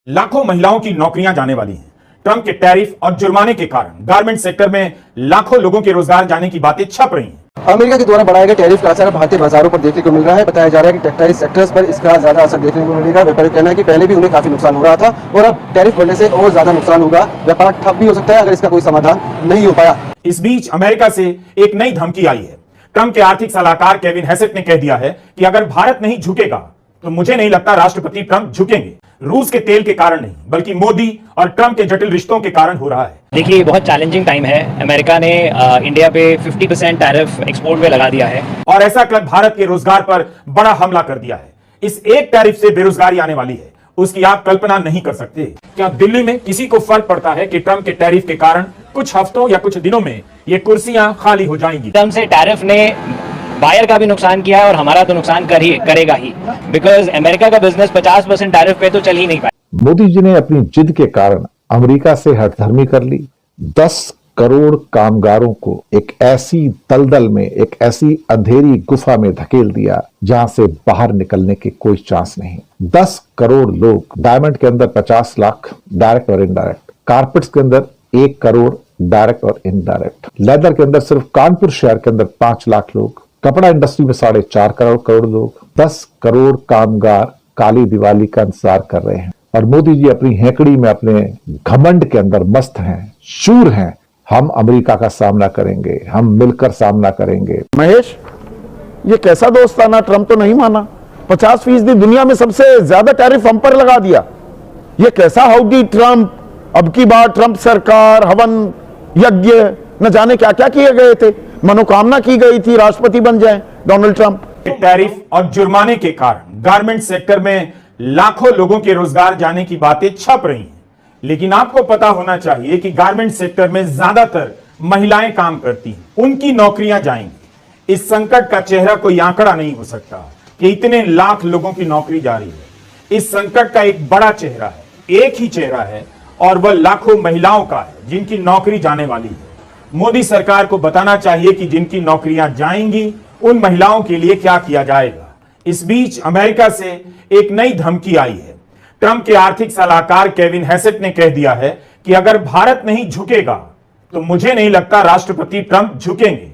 लाखों महिलाओं की नौकरियां जाने वाली हैं। ट्रंप के टैरिफ और जुर्माने के कारण गारमेंट सेक्टर में लाखों लोगों के रोजगार जाने की बातें छप रही हैं। अमेरिका के द्वारा बढ़ाए गए टैरिफ का असर भारतीय बाजारों पर देखने को मिल रहा है। बताया जा रहा है कि टेक्सटाइल सेक्टर्स पर इसका ज्यादा असर देखने को मिलेगा। व्यापारी कहना है कि पहले भी उन्हें काफी नुकसान हो रहा था और अब टैरिफ बढ़ने से और ज्यादा नुकसान होगा। व्यापार ठप भी हो सकता है अगर इसका कोई समाधान नहीं हो पाया। इस बीच अमेरिका से एक नई धमकी आई है। ट्रंप के आर्थिक सलाहकार केविन हेसेट ने कह दिया है कि अगर भारत नहीं झुकेगा तो मुझे नहीं लगता राष्ट्रपति ट्रंप झुकेंगे। रूस के तेल के कारण नहीं बल्कि मोदी और ट्रंप के जटिल रिश्तों के कारण हो रहा है। देखिए, बहुत चैलेंजिंग टाइम है। अमेरिका ने इंडिया पे 50% टैरिफ एक्सपोर्ट पे लगा दिया है और ऐसा कर भारत के रोजगार पर बड़ा हमला कर दिया है। इस एक टैरिफ से बेरोजगारी आने वाली है, उसकी आप कल्पना नहीं कर सकते। क्या दिल्ली में किसी को फर्क पड़ता है कि ट्रंप के टैरिफ के कारण कुछ हफ्तों या कुछ दिनों में ये कुर्सियां खाली हो जाएंगी? एकदम से टैरिफ ने बायर का भी नुकसान किया है और हमारा तो नुकसान करेगा ही, बिकॉज अमेरिका का बिजनेस 50% टैरिफ पे तो चल ही नहीं पाए। मोदी जी ने अपनी जिद के कारण अमेरिका से हठधर्मी कर ली। 10 करोड़ कामगारों को एक ऐसी दलदल में, एक ऐसी अंधेरी गुफा में धकेल दिया जहां से बाहर निकलने के कोई चांस नहीं। 10 करोड़ लोग, डायमंड के अंदर 50 लाख डायरेक्ट और इनडायरेक्ट, कारपेट्स के अंदर 1 करोड़ डायरेक्ट और इनडायरेक्ट, लेदर के अंदर सिर्फ कानपुर शहर के अंदर 5 लाख लोग, कपड़ा इंडस्ट्री में 4.5 करोड़ लोग, 10 करोड़ कामगार काली दिवाली का इंतजार कर रहे हैं। और मोदी जी अपनी हेकड़ी में, अपने घमंड के अंदर मस्त हैं, शूर हैं। हम अमेरिका का सामना करेंगे, हम मिलकर सामना करेंगे। महेश, ये कैसा दोस्ताना? ट्रंप तो नहीं माना। 50% दुनिया में सबसे ज्यादा टैरिफ हम पर लगा दिया। ये कैसा हाउडी ट्रंप? अब की बार ट्रंप सरकार, हवन यज्ञ, न जाने क्या क्या किए गए थे। मनोकामना की गई थी राष्ट्रपति बन जाए डोनाल्ड ट्रंप। टैरिफ और जुर्माने के कारण गारमेंट सेक्टर में लाखों लोगों के रोजगार जाने की बातें छप रही हैं। लेकिन आपको पता होना चाहिए कि गारमेंट सेक्टर में ज्यादातर महिलाएं काम करती हैं, उनकी नौकरियां जाएंगी। इस संकट का चेहरा कोई आंकड़ा नहीं हो सकता कि इतने लाख लोगों की नौकरी जा रही है। इस संकट का एक बड़ा चेहरा है, एक ही चेहरा है, और वह लाखों महिलाओं का है जिनकी नौकरी जाने वाली है। मोदी सरकार को बताना चाहिए कि जिनकी नौकरियां जाएंगी उन महिलाओं के लिए क्या किया जाएगा। इस बीच अमेरिका से एक नई धमकी आई है। ट्रंप के आर्थिक सलाहकार केविन हेसेट ने कह दिया है कि अगर भारत नहीं झुकेगा तो मुझे नहीं लगता राष्ट्रपति ट्रंप झुकेंगे।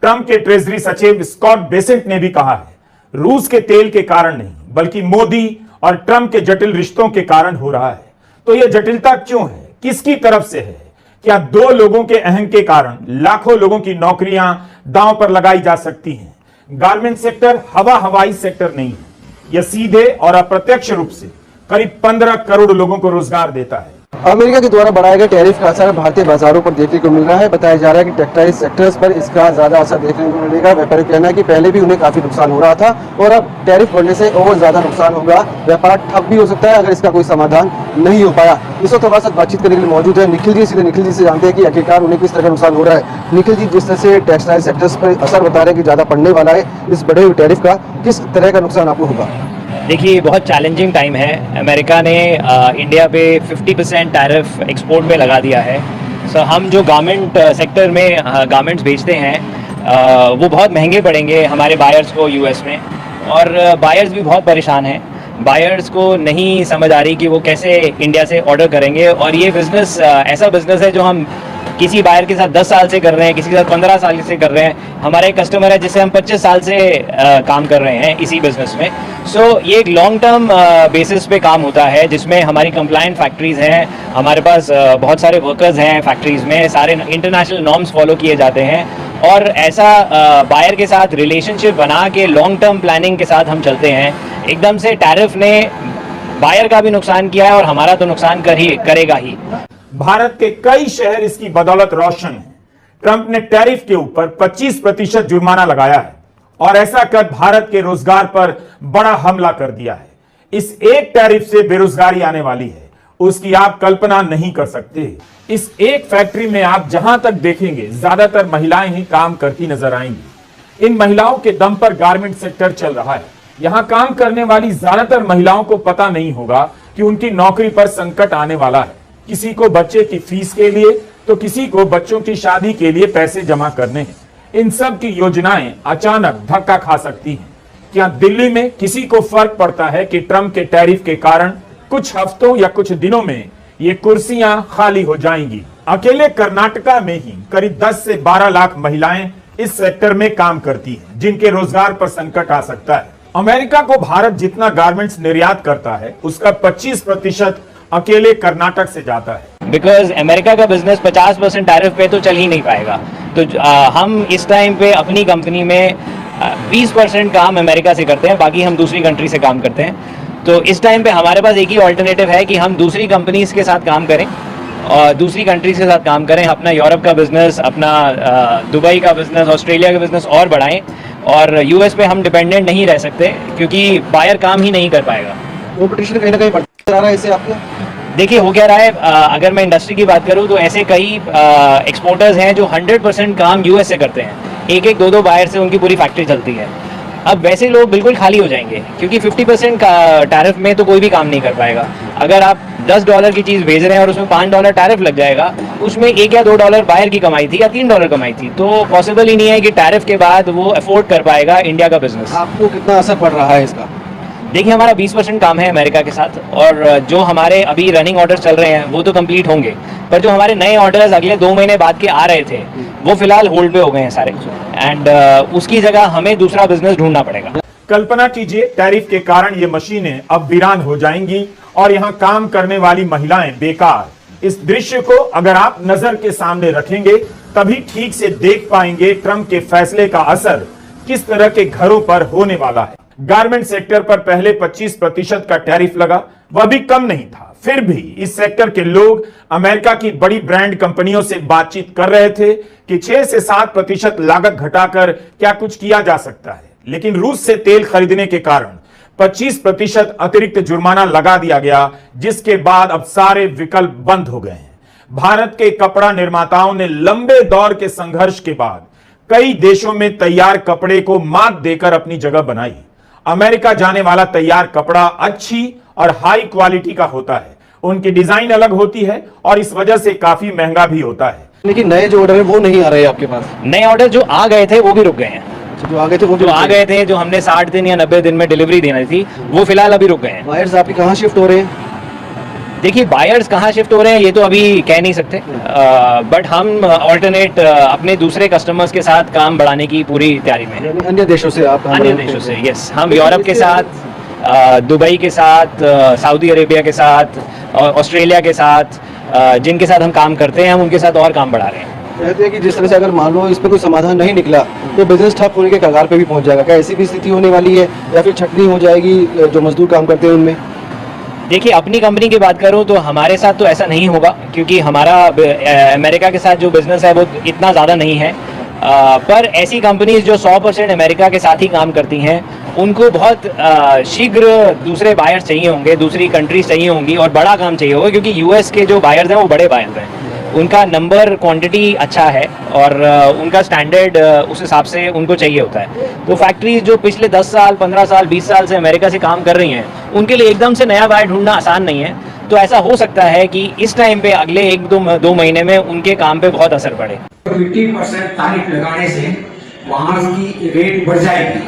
ट्रंप के ट्रेजरी सचिव स्कॉट बेसेंट ने भी कहा है, रूस के तेल के कारण नहीं बल्कि मोदी और ट्रंप के जटिल रिश्तों के कारण हो रहा है। तो यह जटिलता क्यों है, किसकी तरफ से है? क्या 2 लोगों के अहम के कारण लाखों लोगों की नौकरियां दांव पर लगाई जा सकती हैं? गारमेंट सेक्टर हवाई सेक्टर नहीं है, यह सीधे और अप्रत्यक्ष रूप से करीब 15 करोड़ लोगों को रोजगार देता है। अमेरिका के द्वारा बढ़ाए गए टैरिफ का असर भारतीय बाजारों पर देखने को मिल रहा है। बताया जा रहा है कि टेक्सटाइल सेक्टर्स पर इसका ज्यादा असर देखने को मिलेगा। व्यापारी कहना है कि पहले भी उन्हें काफी नुकसान हो रहा था और अब टैरिफ बढ़ने से और ज्यादा नुकसान होगा। व्यापार ठप भी हो सकता है अगर इसका कोई समाधान नहीं हो पाया। इस वक्त हमारे साथ बातचीत करने के लिए मौजूद है निखिल जी। सीधे निखिल जी से जानते हैं कि आखिरकार उन्हें किस तरह का नुकसान हो रहा है। निखिल जी, जिस तरह से टेक्सटाइल सेक्टर्स पर असर बता रहे हैं कि ज्यादा पड़ने वाला है इस बढ़े हुए टैरिफ का, किस तरह का नुकसान आपको होगा? देखिए, बहुत चैलेंजिंग टाइम है। अमेरिका ने इंडिया पे 50% टैरिफ एक्सपोर्ट पे लगा दिया है। सो हम जो गारमेंट सेक्टर में गारमेंट्स बेचते हैं वो बहुत महंगे पड़ेंगे हमारे बायर्स को यूएस में, और बायर्स भी बहुत परेशान हैं। बायर्स को नहीं समझ आ रही कि वो कैसे इंडिया से ऑर्डर करेंगे। और ये बिज़नेस ऐसा बिज़नेस है जो हम किसी बायर के साथ 10 साल से कर रहे हैं, किसी के साथ 15 साल से कर रहे हैं। हमारा एक कस्टमर है जिससे हम 25 साल से काम कर रहे हैं इसी बिजनेस में। सो ये एक लॉन्ग टर्म बेसिस पे काम होता है जिसमें हमारी कंप्लायंट फैक्ट्रीज हैं, हमारे पास बहुत सारे वर्कर्स हैं फैक्ट्रीज में, सारे इंटरनेशनल नॉर्म्स फॉलो किए जाते हैं। और ऐसा बायर के साथ रिलेशनशिप बना के लॉन्ग टर्म प्लानिंग के साथ हम चलते हैं। एकदम से टैरिफ ने बायर का भी नुकसान किया है और हमारा तो नुकसान करेगा ही। भारत के कई शहर इसकी बदौलत रोशन हैं। ट्रंप ने टैरिफ के ऊपर 25% जुर्माना लगाया है और ऐसा कर भारत के रोजगार पर बड़ा हमला कर दिया है। इस एक टैरिफ से बेरोजगारी आने वाली है, उसकी आप कल्पना नहीं कर सकते। इस एक फैक्ट्री में आप जहां तक देखेंगे ज्यादातर महिलाएं ही काम करती नजर आएंगी। इन महिलाओं के दम पर गारमेंट सेक्टर चल रहा है। यहां काम करने वाली ज्यादातर महिलाओं को पता नहीं होगा कि उनकी नौकरी पर संकट आने वाला है। किसी को बच्चे की फीस के लिए तो किसी को बच्चों की शादी के लिए पैसे जमा करने हैं। इन सब की योजनाएं अचानक धक्का खा सकती हैं। क्या दिल्ली में किसी को फर्क पड़ता है कि ट्रंप के टैरिफ के कारण कुछ हफ्तों या कुछ दिनों में ये कुर्सियां खाली हो जाएंगी। अकेले कर्नाटका में ही करीब 10 से 12 लाख महिलाएं इस सेक्टर में काम करती हैं, जिनके रोजगार पर संकट आ सकता है। अमेरिका को भारत जितना गारमेंट्स निर्यात करता है, उसका 25% अकेले कर्नाटक से जाता है। बिकॉज अमेरिका का बिजनेस 50% टैरिफ पे तो चल ही नहीं पाएगा। तो हम इस टाइम पे अपनी कंपनी में 20% काम अमेरिका से करते हैं, बाकी हम दूसरी कंट्री से काम करते हैं। तो इस टाइम पे हमारे पास एक ही ऑल्टरनेटिव है कि हम दूसरी कंपनीज के साथ काम करें और दूसरी कंट्रीज के साथ काम करें, अपना यूरोप का बिजनेस, अपना दुबई का बिजनेस, ऑस्ट्रेलिया का बिजनेस और बढ़ाएं। और यूएस पे हम डिपेंडेंट नहीं रह सकते क्योंकि बायर काम ही नहीं कर पाएगा। कॉम्पिटिशन कहीं ना कहीं बढ़ता जा रहा है इससे आपको? देखिए हो क्या रहा है, अगर मैं इंडस्ट्री की बात करूं तो ऐसे कई एक्सपोर्टर्स हैं जो 100% काम यूएस से करते हैं, एक एक दो दो बायर से उनकी पूरी फैक्ट्री चलती है। अब वैसे लोग बिल्कुल खाली हो जाएंगे क्योंकि 50% का टैरिफ में तो कोई भी काम नहीं कर पाएगा। अगर आप $10 की चीज़ भेज रहे हैं और उसमें $5 टैरिफ लग जाएगा, उसमें $1 या $2 बायर की कमाई थी या $3 कमाई थी, तो पॉसिबल ही नहीं है कि टैरिफ के बाद वो अफोर्ड कर पाएगा इंडिया का बिजनेस। आपको कितना असर पड़ रहा है इसका? देखिए हमारा 20% काम है अमेरिका के साथ, और जो हमारे अभी रनिंग ऑर्डर्स चल रहे हैं वो तो कंप्लीट होंगे, पर जो हमारे नए ऑर्डर्स अगले 2 महीने बाद के आ रहे थे वो फिलहाल होल्ड पे हो गए हैं सारे, एंड उसकी जगह हमें दूसरा बिजनेस ढूंढना पड़ेगा। कल्पना कीजिए, टैरिफ के कारण ये मशीनें अब वीरान हो जाएंगी और यहाँ काम करने वाली महिलाएं बेकार। इस दृश्य को अगर आप नजर के सामने रखेंगे तभी ठीक से देख पाएंगे ट्रंप के फैसले का असर किस तरह के घरों पर होने वाला है। गारमेंट सेक्टर पर पहले 25% का टैरिफ लगा, वह भी कम नहीं था। फिर भी इस सेक्टर के लोग अमेरिका की बड़ी ब्रांड कंपनियों से बातचीत कर रहे थे कि 6 से 7% लागत घटाकर क्या कुछ किया जा सकता है। लेकिन रूस से तेल खरीदने के कारण 25% अतिरिक्त जुर्माना लगा दिया गया, जिसके बाद अब सारे विकल्प बंद हो गए हैं। भारत के कपड़ा निर्माताओं ने लंबे दौर के संघर्ष के बाद कई देशों में तैयार कपड़े को मात देकर अपनी जगह बनाई। अमेरिका जाने वाला तैयार कपड़ा अच्छी और हाई क्वालिटी का होता है, उनकी डिजाइन अलग होती है और इस वजह से काफी महंगा भी होता है। लेकिन नए जो ऑर्डर है वो नहीं आ रहे हैं आपके पास? नए ऑर्डर जो आ गए थे वो भी रुक गए हैं। जो आ गए थे वो जो आ गए थे, जो हमने 60 दिन या 90 दिन में डिलीवरी देनी थी, वो फिलहाल अभी रुक गए हैं। बायर्स आपके कहाँ शिफ्ट हो रहे हैं? देखिए बायर्स कहाँ शिफ्ट हो रहे हैं ये तो अभी कह नहीं सकते, बट हम ऑल्टरनेट अपने दूसरे कस्टमर्स के साथ काम बढ़ाने की पूरी तैयारी में हैं। यानी अन्य देशों से आप काम अन्य रहे हैं? देशों से, यस, हम यूरोप के साथ, दुबई के साथ, सऊदी अरेबिया के साथ, ऑस्ट्रेलिया के साथ, जिनके साथ हम काम करते हैं हम उनके साथ और काम बढ़ा रहे हैं। कहते हैं कि जिस तरह से अगर मान लो इस पर कोई समाधान नहीं निकला तो बिजनेस ठप होने के कगार पे भी पहुंच जाएगा। क्या ऐसी भी स्थिति होने वाली है या फिर छटनी हो जाएगी जो मजदूर काम करते हैं उनमें? देखिए अपनी कंपनी की बात करूं तो हमारे साथ तो ऐसा नहीं होगा क्योंकि हमारा अमेरिका के साथ जो बिजनेस है वो इतना ज़्यादा नहीं है, पर ऐसी कंपनीज जो 100% अमेरिका के साथ ही काम करती हैं उनको बहुत शीघ्र दूसरे बायर्स चाहिए होंगे, दूसरी कंट्रीज चाहिए होंगी और बड़ा काम चाहिए होगा, क्योंकि यूएस के जो बायर्स हैं वो बड़े बायर्स हैं, उनका नंबर क्वांटिटी अच्छा है और उनका स्टैंडर्ड उस हिसाब से उनको चाहिए होता है। तो फैक्ट्रीज जो पिछले 10 साल 15 साल 20 साल से अमेरिका से काम कर रही हैं उनके लिए एकदम से नया बायर ढूंढना आसान नहीं है। तो ऐसा हो सकता है कि इस टाइम पे अगले 1-2 महीने में उनके काम पे बहुत असर पड़े। 50% तारीफ लगाने से वहाँ की रेट बढ़ जाएगी,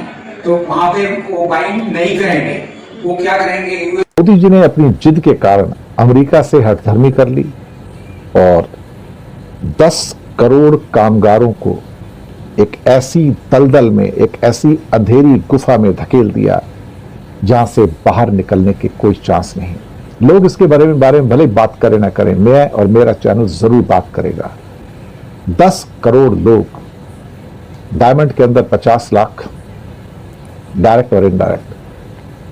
तो वहाँ पे वो बाइंग नहीं करेंगे। वो क्या करेंगे? मोदी जी ने अपनी जिद के कारण अमेरिका से हठधर्मी कर ली और 10 करोड़ कामगारों को एक ऐसी दलदल में, एक ऐसी अंधेरी गुफा में धकेल दिया जहां से बाहर निकलने के कोई चांस नहीं। लोग इसके बारे में भले बात करें ना करें, मैं और मेरा चैनल जरूर बात करेगा। 10 करोड़ लोग, डायमंड के अंदर 50 लाख डायरेक्ट और इनडायरेक्ट,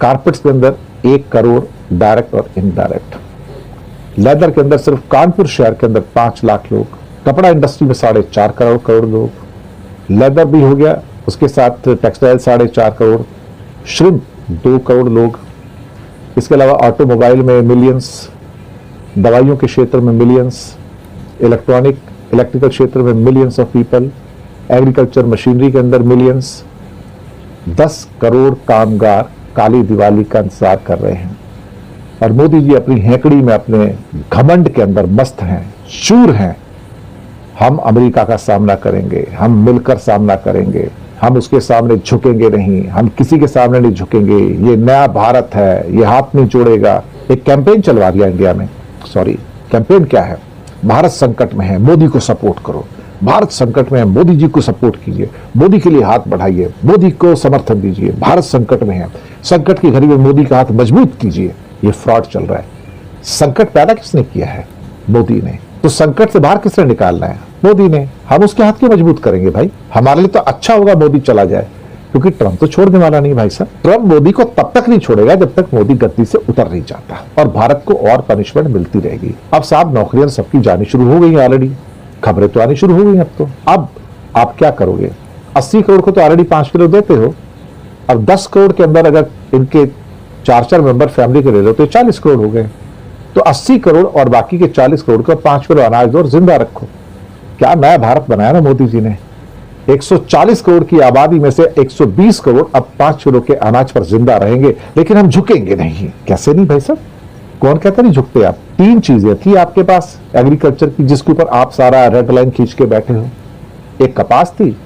कारपेट्स के अंदर 1 करोड़ डायरेक्ट और इनडायरेक्ट, लेदर के अंदर सिर्फ कानपुर शहर के अंदर 5 लाख लोग, कपड़ा इंडस्ट्री में 4.5 करोड़ लोग, लेदर भी हो गया, उसके साथ टेक्सटाइल 4.5 करोड़, श्रिम्प 2 करोड़ लोग, इसके अलावा ऑटोमोबाइल में मिलियंस, दवाइयों के क्षेत्र में मिलियंस, इलेक्ट्रिकल क्षेत्र में millions of people, agriculture machinery के अंदर मिलियंस। 10 करोड़ कामगार काली दिवाली का इंतजार कर रहे हैं और मोदी जी अपनी हेकड़ी में, अपने घमंड के अंदर मस्त हैं, शूर हैं। हम अमेरिका का सामना करेंगे, हम मिलकर सामना करेंगे, हम उसके सामने झुकेंगे नहीं, हम किसी के सामने नहीं झुकेंगे। ये नया भारत है, ये हाथ नहीं जोड़ेगा। एक कैंपेन चलवा दिया इंडिया में। सॉरी, कैंपेन क्या है? भारत संकट में है, मोदी को सपोर्ट करो। भारत संकट में है, मोदी जी को सपोर्ट कीजिए, मोदी के लिए हाथ बढ़ाइए, मोदी को समर्थन दीजिए। भारत संकट में है, संकट की घड़ी में मोदी का हाथ मजबूत कीजिए। ये फ्रॉड चल रहा है। संकट पैदा किसने किया है? मोदी ने। तो संकट से बाहर किसने निकालना है? मोदी ने। हम उसके हाथ क्यों मजबूत करेंगे भाई? हमारे लिए तो अच्छा होगा मोदी चला जाए, क्योंकि ट्रंप तो छोड़ने वाला नहीं भाई साहब। ट्रंप मोदी को तब तक नहीं छोड़ेगा जब तक मोदी गद्दी से उतर नहीं जाता, और भारत को और पनिशमेंट मिलती रहेगी। अब साहब नौकरियां सबकी जानी शुरू हो गई ऑलरेडी, खबरें तो आनी शुरू हो गई। अब आप क्या करोगे? 80 करोड़ को तो ऑलरेडी 5 किलो देते हो। अब 10 करोड़ के अंदर अगर इनके 4 मेंबर फैमिली के ले लो तो 40 करोड़ हो गए। तो 80 करोड़ और बाकी के 40 करोड़ को 5 किलो अनाज दो और जिंदा रखो। क्या नया भारत बनाया ना मोदी जी ने। 140 करोड़ की आबादी में से 120 करोड़ अब 5 किलो के अनाज पर जिंदा रहेंगे, लेकिन हम झुकेंगे नहीं। कैसे नहीं भाई साहब? कौन कहता नहीं झुकते आप? 3 चीजें थी आपके पास एग्रीकल्चर की, जिसके ऊपर आप सारा रेड लाइन खींच के बैठे हो। एक कपास थी,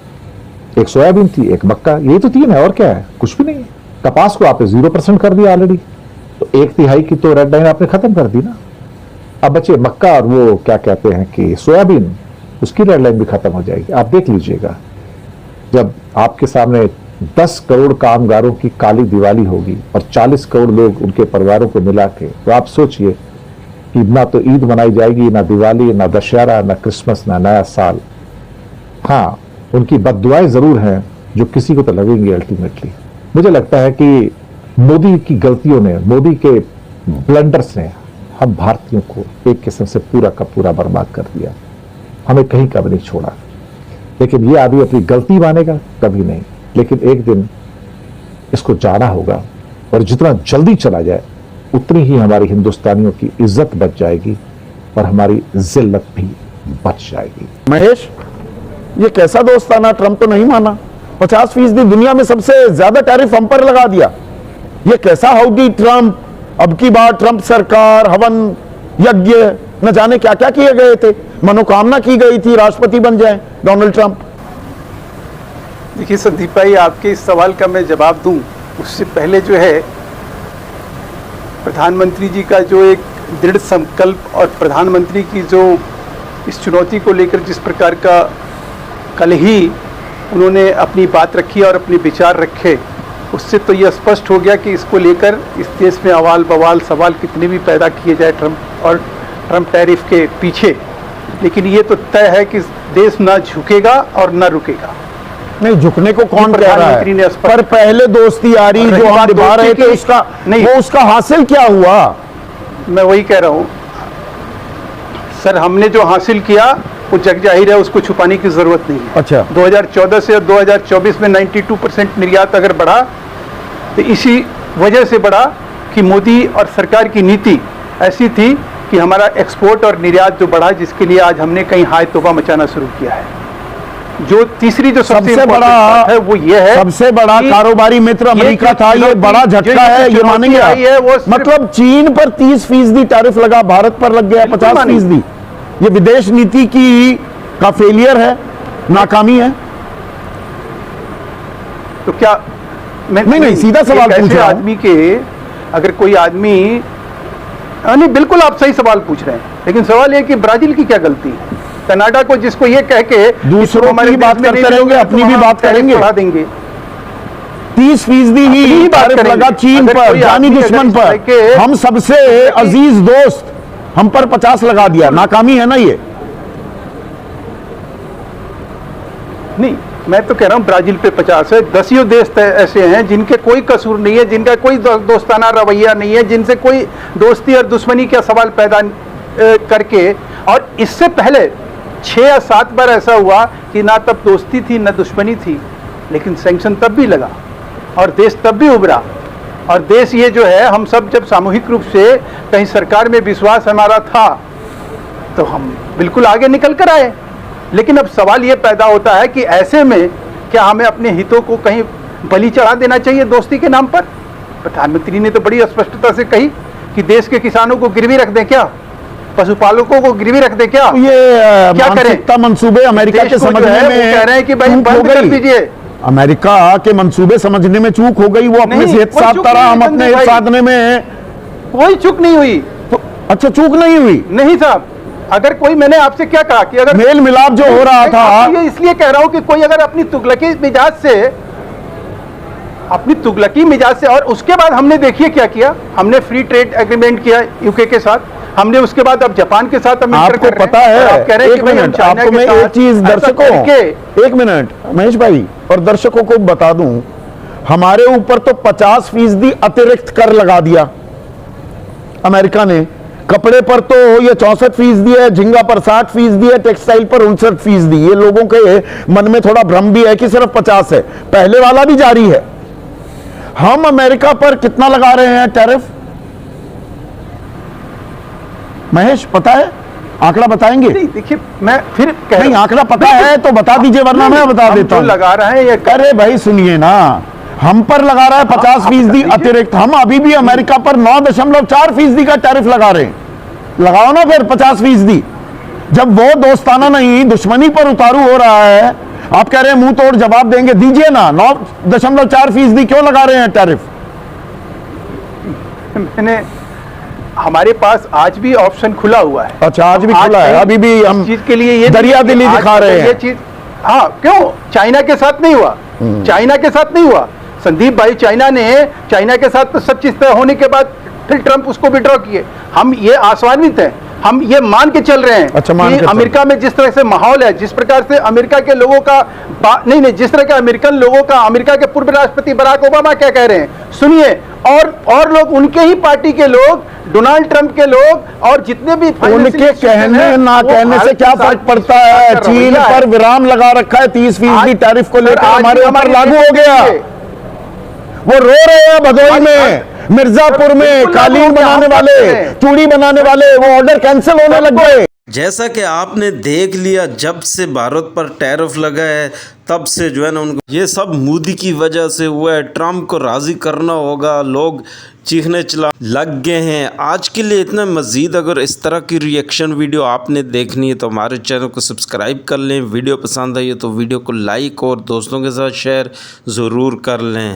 एक सोयाबीन थी, एक मक्का। ये तो 3 है, और क्या है? कुछ भी नहीं। कपास को आपने 0% कर दिया ऑलरेडी, तो 1/3 की तो रेड लाइन आपने खत्म कर दी ना। अब बचे मक्का और वो क्या कहते हैं कि सोयाबीन, उसकी रेड लाइन भी खत्म हो जाएगी। आप देख लीजिएगा, जब आपके सामने 10 करोड़ कामगारों की काली दिवाली होगी और 40 करोड़ लोग उनके परिवारों को मिला के, तो आप सोचिए कि ना तो ईद मनाई जाएगी, ना दिवाली, ना दशहरा, ना क्रिसमस, ना नया साल। हाँ, उनकी बद्दुआएं जरूर हैं जो किसी को तो लगेंगी अल्टीमेटली। मुझे लगता है कि मोदी की गलतियों ने, मोदी के ब्लंडर्स ने हम भारतीयों को एक किस्म से पूरा का पूरा बर्बाद कर दिया। हमें कहीं कभी नहीं छोड़ा। लेकिन ये आदमी अपनी गलती मानेगा? कभी नहीं। लेकिन एक दिन इसको जाना होगा, और जितना जल्दी चला जाए उतनी ही हमारी हिंदुस्तानियों की इज्जत बच जाएगी और हमारी जिल्लत भी बच जाएगी। महेश, ये कैसा दोस्ताना? ट्रंप तो नहीं माना, 50% दुनिया में सबसे ज्यादा टैरिफ हम पर लगा दिया। ये कैसा हाउडी ट्रंप? अब की बार ट्रंप सरकार, हवन यज्ञ, न जाने क्या क्या किए गए थे। मनोकामना की गई थी राष्ट्रपति बन जाए डोनाल्ड ट्रंप। देखिए संदीप भाई, आपके इस सवाल का मैं जवाब दूं उससे पहले जो है, प्रधानमंत्री जी का जो एक दृढ़ संकल्प और प्रधानमंत्री की जो इस चुनौती को लेकर जिस प्रकार का कल ही उन्होंने अपनी बात रखी और अपने विचार रखे, उससे तो यह स्पष्ट हो गया कि इसको लेकर इस देश में अवाल बवाल सवाल कितने भी पैदा किए जाए ट्रंप टैरिफ के पीछे, लेकिन ये तो तय है कि देश ना झुकेगा और ना रुकेगा। नहीं, झुकने को कौन कह रहा है? पर पहले दोस्ती आ रही जो हम निभा रहे थे, उसका नहीं, वो उसका हासिल क्या हुआ? मैं वही कह रहा हूँ सर, हमने जो हासिल किया वो जग जाहिर है, उसको छुपाने की जरूरत नहीं है। अच्छा, 2014 से 2024 में 92% निर्यात अगर बढ़ा तो इसी वजह से बढ़ा कि मोदी और सरकार की नीति ऐसी थी कि हमारा एक्सपोर्ट और निर्यात जो बढ़ा, जिसके लिए आज हमने कहीं हाय तौबा मचाना शुरू किया है। जो तीसरी जो सबसे बड़ा है वो ये है, सबसे बड़ा कारोबारी मित्र अमेरिका था। ये बड़ा झटका है, ये मानेंगे आप? मतलब चीन पर 30% टैरिफ लगा, भारत पर लग गया 50%। ये विदेश नीति का फेलियर है, नाकामी है। तो क्या नहीं, सीधा सवाल पूछ रहा हूं। आदमी के अगर कोई आदमी, नहीं बिल्कुल आप सही सवाल पूछ रहे हैं, लेकिन सवाल ये कि ब्राजील की क्या गलती है? कनाडा को जिसको ये कह के दूसरों की बात करते रहेंगे, अपनी भी बात करेंगे, बढ़ा देंगे। 30% ही टैरिफ लगा चीन पर, जानी दुश्मन पर। हम सबसे अजीज दोस्त, हम पर 50 लगा दिया। नाकामी है ना ये? नहीं, मैं तो कह रहा हूँ ब्राजील पे 50 है। 10 देश ऐसे हैं जिनके कोई कसूर नहीं है, जिनका कोई दोस्ताना रवैया नहीं है, जिनसे कोई दोस्ती और दुश्मनी का सवाल पैदा करके, और इससे पहले 6 या 7 बार ऐसा हुआ कि ना तब दोस्ती थी ना दुश्मनी थी, लेकिन सैंक्शन तब भी लगा और देश तब भी उभरा। और देश ये जो है, हम सब जब सामूहिक रूप से कहीं सरकार में विश्वास हमारा था तो हम बिल्कुल आगे निकल कर आए। लेकिन अब सवाल ये पैदा होता है कि ऐसे में क्या हमें अपने हितों को कहीं बलि चढ़ा देना चाहिए दोस्ती के नाम पर? प्रधानमंत्री ने तो बड़ी स्पष्टता से कही कि देश के किसानों को गिरवी रख दें क्या, पशुपालकों को गिरवी रख दें क्या? ये क्या करें? मंसूबे अमेरिका के समझने में कह रहे हैं कि भाई बंद कर दीजिए, अमेरिका के मंसूबे समझने में चूक हो गई, वो अपने नहीं, सेहत कोई साथ चूक तरह नहीं हम हुई अपने संजय भाई। साधने में कोई चूक नहीं हुई। तो, अच्छा चूक नहीं हुई। नहीं साहब, अगर कोई, मैंने आपसे क्या कहा कि अगर मेल मिलाप जो हो रहा मैं था, आपको ये इसलिए कह रहा हूं कि कोई अगर अपनी तुगलकी मिजाज से, और उसके बाद हमने देखिए क्या किया, हमने फ्री ट्रेड एग्रीमेंट किया यूके के साथ, हमने उसके बाद अब जापान के साथ आपको पता है, आप कह रहे हैं एक कि भाई हम मिनट, चाइना आपको के मैं साथ एक चीज ऐसा दर्शकों, करके- एक मिनट महेश भाई और दर्शकों को बता दूं, हमारे ऊपर तो 50% अतिरिक्त कर लगा दिया अमेरिका ने। कपड़े पर तो ये 64% है, झींगा पर 60% है, टेक्सटाइल पर 59%। ये लोगों के मन में थोड़ा भ्रम भी है कि सिर्फ 50 है, पहले वाला भी जारी है। हम अमेरिका पर कितना लगा रहे हैं टैरिफ, महेश पता है? आंकड़ा बताएंगे? नहीं, देखिए मैं फिर कह नहीं, आंकड़ा पता है तो बता दीजिए, वरना मैं बता देता हूं। लगा रहे हैं ये अरे भाई सुनिए ना, हम पर लगा रहा है 50% अतिरिक्त, हम अभी भी अमेरिका पर 9.4% का टैरिफ लगा रहे हैं। लगाओ ना फिर 50%, जब वो दोस्ताना नहीं दुश्मनी पर उतारू हो रहा है। आप कह रहे हैं मुंह तोड़ जवाब देंगे, दीजिए ना। 9.4% क्यों लगा रहे हैं टैरिफ? मैंने, हमारे पास आज भी ऑप्शन खुला हुआ है। अच्छा, आज भी खुला है, अभी भी हम चीज के लिए ये दरिया दिली आज दिखा रहे ये हैं। चीज, हाँ क्यों, चाइना के साथ नहीं हुआ, चाइना के साथ नहीं हुआ संदीप भाई। चाइना के साथ तो सब चीज तय होने के बाद फिर ट्रंप उसको विड्रॉ किए। हम ये आश्वानित हैं, हम ये मान के चल रहे हैं। अच्छा, मान के कि चल अमेरिका में जिस तरह से माहौल है, जिस प्रकार से अमेरिका के लोगों का नहीं, जिस तरह के अमेरिकन लोगों का, अमेरिका के पूर्व राष्ट्रपति बराक ओबामा क्या कह रहे हैं सुनिए, और लोग, उनके ही पार्टी के लोग, डोनाल्ड ट्रंप के लोग, और जितने भी उनके कहने ना कहने से क्या फर्क पड़ता है? चीन पर विराम लगा रखा है, 30% टैरिफ को लेकर हमारे ऊपर लागू हो गया। वो रो रहे हैं भदोही में, मिर्जापुर में कालीन बनाने वाले, चूड़ी बनाने वाले, वो ऑर्डर कैंसिल होने लग गए। जैसा कि आपने देख लिया, जब से भारत पर टैरिफ लगा है तब से जो है ना उनको, ये सब मोदी की वजह से हुआ है। ट्रम्प को राज़ी करना होगा, लोग चीखने चला लग गए हैं। आज के लिए इतना। मज़ीद अगर इस तरह की रिएक्शन वीडियो आपने देखनी है तो हमारे चैनल को सब्सक्राइब कर लें। वीडियो पसंद आई है तो वीडियो को लाइक और दोस्तों के साथ शेयर ज़रूर कर लें।